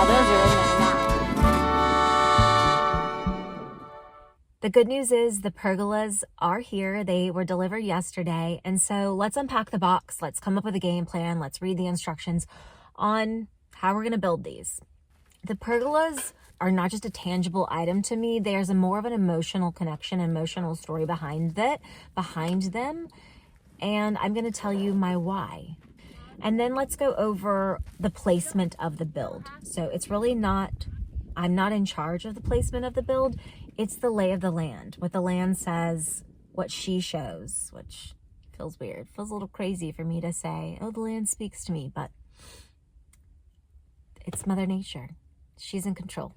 Yeah, those are in there now. The good news is the pergolas are here. They were delivered yesterday. And so let's unpack the box. Let's come up with a game plan. Let's read the instructions on how we're going to build these. The pergolas are not just a tangible item to me. There's a more of an emotional connection, emotional story behind them. And I'm going to tell you my why. And then let's go over the placement of the build. So it's really not, I'm not in charge of the placement of the build. It's the lay of the land. What the land says, what she shows, which feels weird. Feels a little crazy for me to say, oh, the land speaks to me, but it's Mother Nature. She's in control.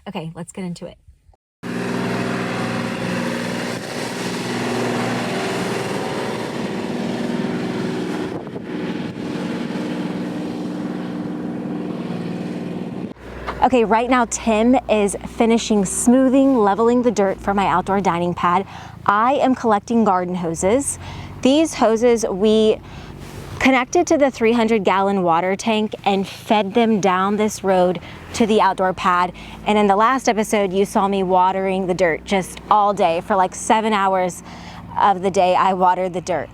Okay, let's get into it. Okay, right now Tim is finishing smoothing, leveling the dirt for my outdoor dining pad. I am collecting garden hoses. These hoses we connected to the 300-gallon water tank and fed them down this road to the outdoor pad. And in the last episode, you saw me watering the dirt just all day. For like 7 hours of the day, I watered the dirt.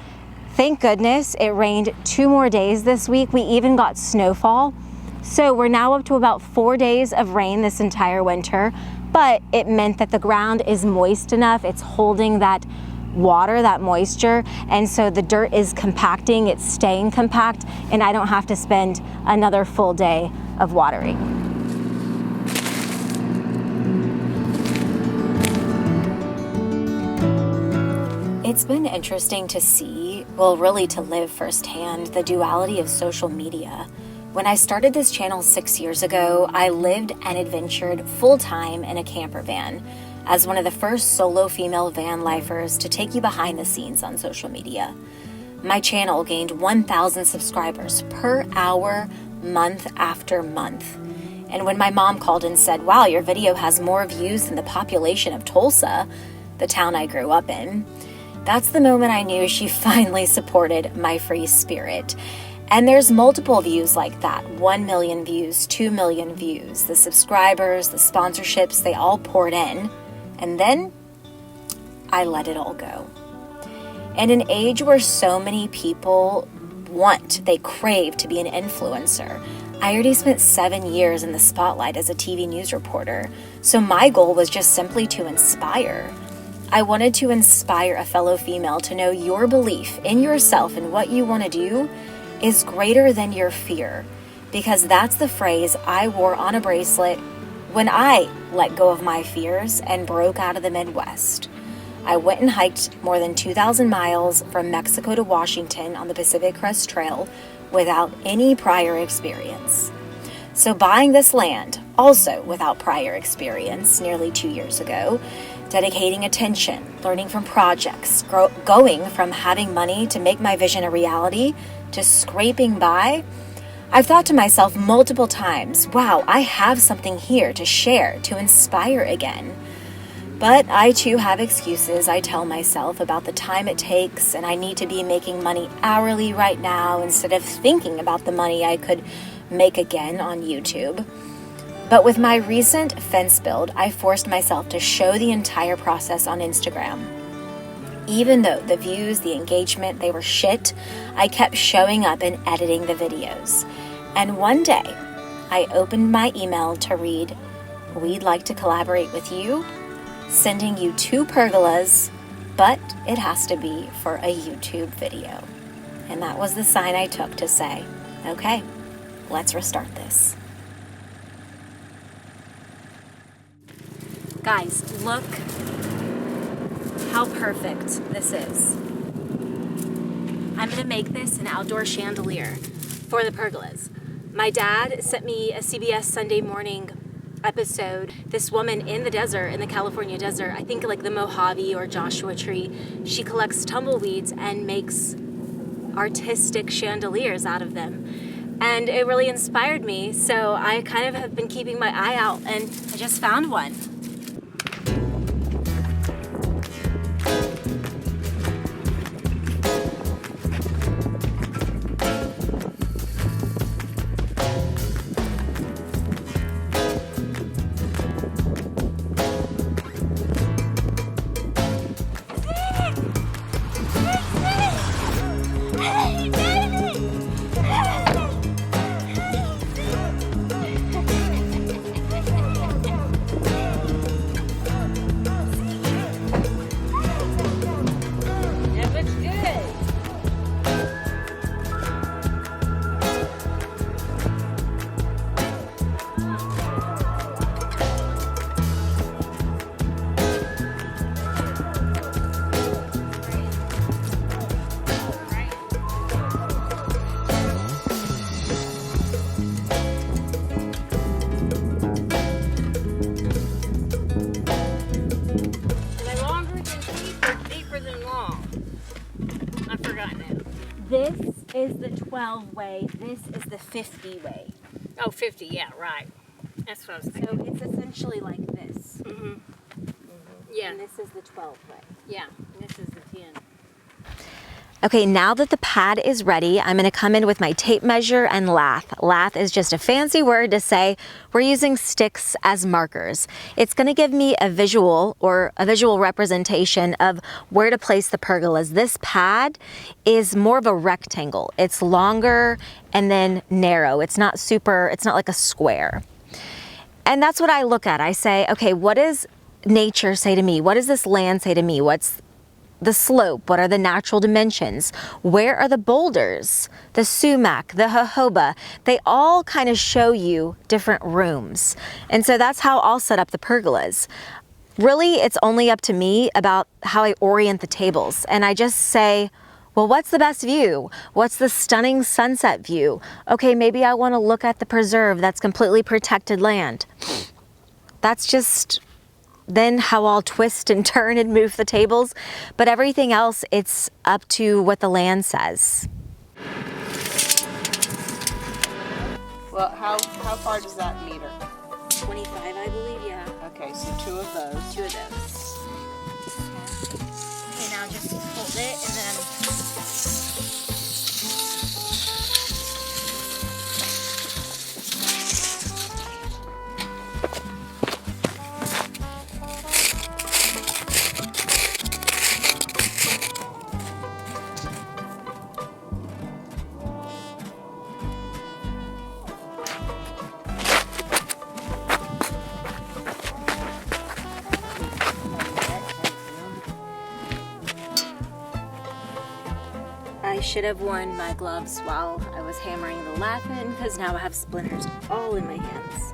Thank goodness it rained 2 more days this week. We even got snowfall. So we're now up to about 4 days of rain this entire winter, but it meant that the ground is moist enough. It's holding that water, that moisture, and so the dirt is compacting, it's staying compact, and I don't have to spend another full day of watering. It's been interesting to see, well, really to live firsthand, the duality of social media. When I started this channel 6 years ago, I lived and adventured full-time in a camper van as one of the first solo female van lifers to take you behind the scenes on social media. My channel gained 1,000 subscribers per hour, month after month. And when my mom called and said, wow, your video has more views than the population of Tulsa, the town I grew up in, that's the moment I knew she finally supported my free spirit. And there's multiple views like that, 1 million views, 2 million views. The subscribers, the sponsorships, they all poured in. And then I let it all go. In an age where so many people they crave to be an influencer, I already spent 7 years in the spotlight as a TV news reporter. So my goal was just simply to inspire. I wanted to inspire a fellow female to know your belief in yourself and what you want to do is greater than your fear, because that's the phrase I wore on a bracelet when I let go of my fears and broke out of the Midwest. I went and hiked more than 2,000 miles from Mexico to Washington on the Pacific Crest Trail without any prior experience. So buying this land, also without prior experience, nearly 2 years ago, dedicating attention, learning from projects, going from having money to make my vision a reality to scraping by, I've thought to myself multiple times, wow, I have something here to share, to inspire again. But I too have excuses I tell myself about the time it takes, and I need to be making money hourly right now instead of thinking about the money I could make again on YouTube. But with my recent fence build, I forced myself to show the entire process on Instagram. Even though the views, the engagement, they were shit, I kept showing up and editing the videos. And one day, I opened my email to read, "We'd like to collaborate with you, sending you 2 pergolas, but it has to be for a YouTube video." And that was the sign I took to say, okay, let's restart this. Guys, look how perfect this is. I'm gonna make this an outdoor chandelier for the pergolas. My dad sent me a CBS Sunday Morning episode. This woman in the desert, in the California desert, I think like the Mojave or Joshua tree, she collects tumbleweeds and makes artistic chandeliers out of them. And it really inspired me, so I kind of have been keeping my eye out, and I just found one. 12 way. This is the 50 way. Oh, 50, yeah, right. That's what I was thinking. So it's essentially like this. Yeah, And this is the 12 way. yeah, this is the 10. Okay, now that the pad is ready, I'm gonna come in with my tape measure and lath. Lath is just a fancy word to say we're using sticks as markers. It's gonna give me a visual representation of where to place the pergolas. This pad is more of a rectangle. It's longer and then narrow. It's not like a square. And that's what I look at. I say, okay, what does nature say to me? What does this land say to me? What's the slope? What are the natural dimensions? Where are the boulders? The sumac, the jojoba, they all kind of show you different rooms. And so that's how I'll set up the pergolas. Really, it's only up to me about how I orient the tables. And I just say, well, what's the best view? What's the stunning sunset view? Okay, maybe I want to look at the preserve that's completely protected land. That's just then how I'll twist and turn and move the tables. But everything else, it's up to what the land says. Well, how far does that meter? 25, I believe, yeah. Okay, so 2 of those. 2 of those. Okay, now just hold it and then I should have worn my gloves while I was hammering the lath in, because now I have splinters all in my hands.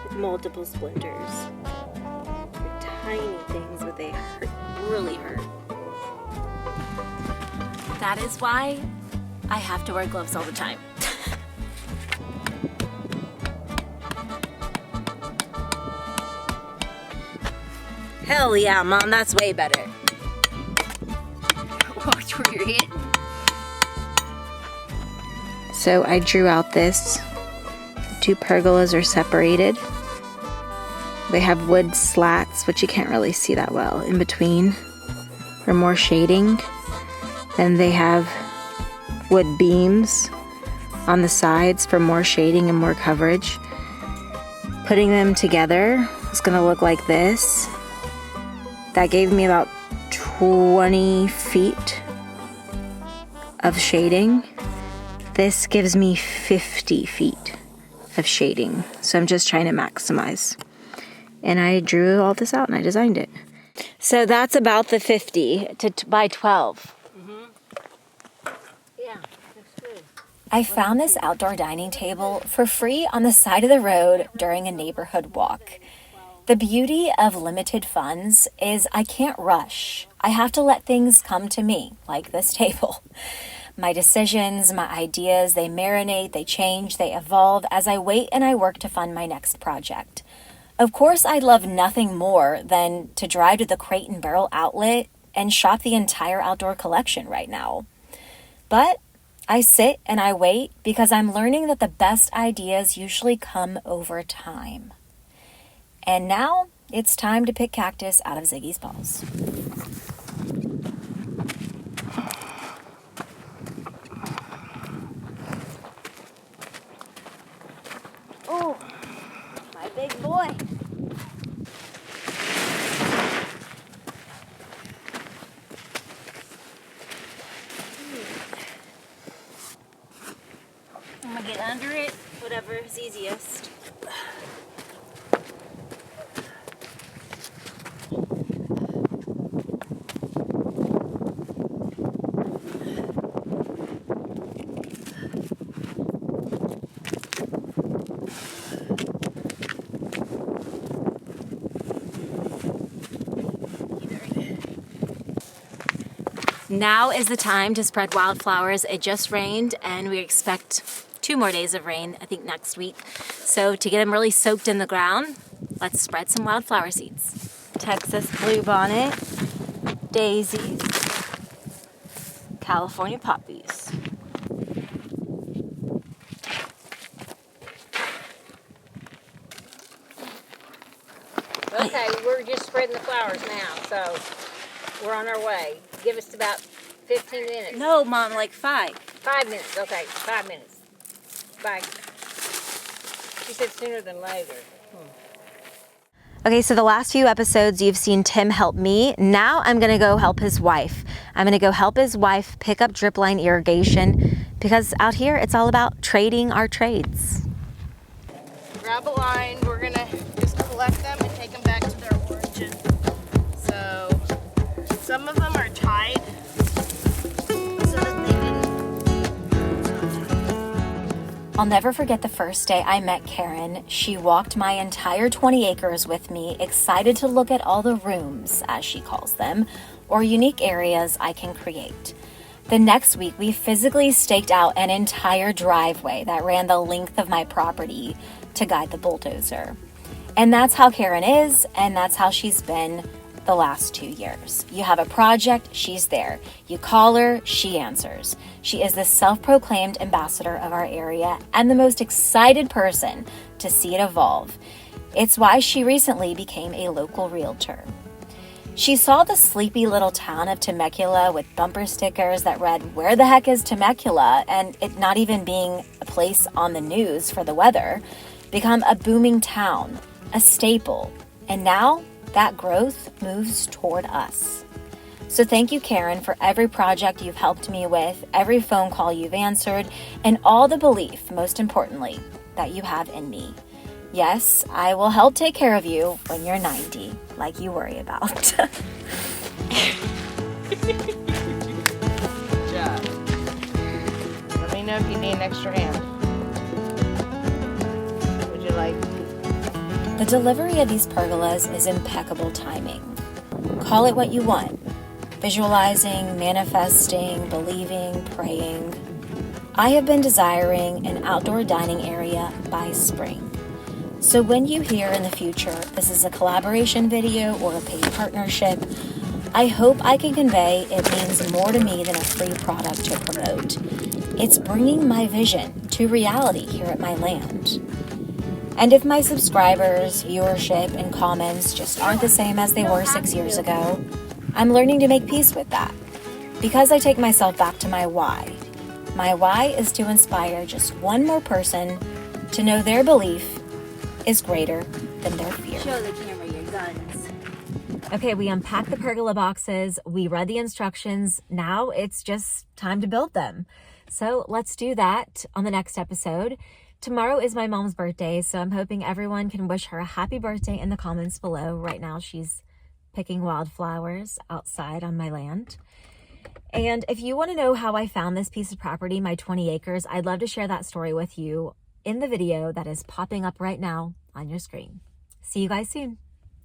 With multiple splinters. They're tiny things, but they hurt, really hurt. That is why I have to wear gloves all the time. Hell yeah, Mom, that's way better. Watch where you're hitting. So I drew out this. The 2 pergolas are separated. They have wood slats, which you can't really see that well, in between for more shading. Then they have wood beams on the sides for more shading and more coverage. Putting them together, it's gonna look like this. That gave me about 20 feet of shading. This gives me 50 feet of shading. So I'm just trying to maximize. And I drew all this out and I designed it. So that's about the 50 by 12. Yeah, that's good. I found this outdoor dining table for free on the side of the road during a neighborhood walk. The beauty of limited funds is I can't rush. I have to let things come to me, like this table. My decisions, my ideas, they marinate, they change, they evolve as I wait and I work to fund my next project. Of course, I'd love nothing more than to drive to the Crate and Barrel outlet and shop the entire outdoor collection right now. But I sit and I wait because I'm learning that the best ideas usually come over time. And now it's time to pick cactus out of Ziggy's balls. Oh, my big boy. I'm gonna get under it. Whatever is easiest. Now is the time to spread wildflowers. It just rained and we expect 2 more days of rain, I think next week. So to get them really soaked in the ground, let's spread some wildflower seeds. Texas bluebonnet, daisies, California poppies. Okay, we're just spreading the flowers now, so we're on our way. Give us about 15 minutes. No, Mom, like 5. 5 minutes, okay, 5 minutes. Bye. She said sooner than later. Okay, so the last few episodes you've seen Tim help me. Now I'm gonna go help his wife. I'm gonna go help his wife pick up drip line irrigation because out here it's all about trading our trades. Grab a line. We're gonna just collect them and take them back to their origin. So some of them are tied so that they didn't. I'll never forget the first day I met Karen. She walked my entire 20 acres with me, excited to look at all the rooms, as she calls them, or unique areas I can create. The next week, we physically staked out an entire driveway that ran the length of my property to guide the bulldozer. And that's how Karen is, and that's how she's been the last 2 years. You have a project, she's there. You call her, she answers. She is the self-proclaimed ambassador of our area and the most excited person to see it evolve. It's why she recently became a local realtor. She saw the sleepy little town of Temecula with bumper stickers that read, "Where the heck is Temecula?" and it not even being a place on the news for the weather, become a booming town, a staple. And now that growth moves toward us. So thank you, Karen, for every project you've helped me with, every phone call you've answered, and all the belief, most importantly, that you have in me. Yes, I will help take care of you when you're 90, like you worry about. Good job. Let me know if you need an extra hand. Would you like? The delivery of these pergolas is impeccable timing. Call it what you want. Visualizing, manifesting, believing, praying. I have been desiring an outdoor dining area by spring. So when you hear in the future this is a collaboration video or a paid partnership, I hope I can convey it means more to me than a free product to promote. It's bringing my vision to reality here at my land. And if my subscribers, viewership, and comments just aren't the same as they were 6 years ago, I'm learning to make peace with that because I take myself back to my why. My why is to inspire just one more person to know their belief is greater than their fear. Show the camera your guns. Okay, we unpacked the pergola boxes. We read the instructions. Now it's just time to build them. So let's do that on the next episode. Tomorrow is my mom's birthday, so I'm hoping everyone can wish her a happy birthday in the comments below. Right now, she's picking wildflowers outside on my land. And if you want to know how I found this piece of property, my 20 acres, I'd love to share that story with you in the video that is popping up right now on your screen. See you guys soon.